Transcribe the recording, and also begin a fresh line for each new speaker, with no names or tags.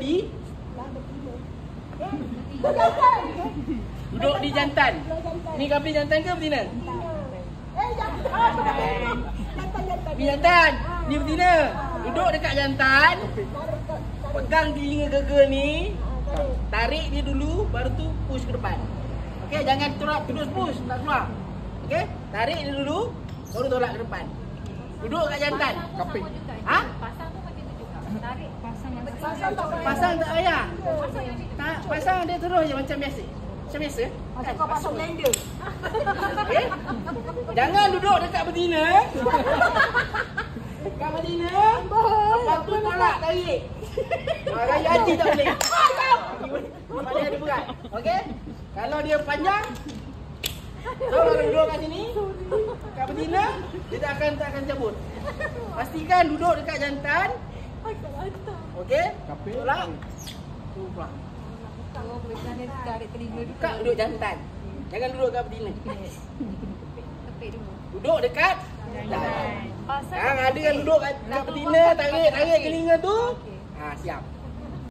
di duduk di jantan. Ni kambing jantan ke betina? Ni jantan. Ni betina. Duduk dekat jantan. Pegang telinga gega ni. Tarik dia dulu, baru tu push ke depan. Okey, jangan terus push, tak keluar. Okey, tarik dia dulu, baru tolak ke depan. Duduk kat jantan.
Kaping.
Ha?
Pasang tu macam tu juga. Tarik, pasang yang
Pasang tak payah. Tak, pasang dia terus je macam biasa. Macam biasa.
Macam kau pasang blender.
Okey? Jangan duduk dekat betina. Dekat betina. Lepas tu tolak tarik. Raya haji tak boleh. Sebab dia ada berat. Okey? Kalau dia panjang, so kalau duduk kat sini, kat betina, dia tak akan cabut. Pastikan duduk dekat jantan. Okey? Tolak. Tu pulang.
Kalau boleh dia tarik telinga dulu.
Buka duduk jantan. Jangan duduk kat betina.
Tepik dulu.
Duduk dekat jantan.
Pasang.
Ada yang duduk kat betina, tarik telinga tu. Ha, siap.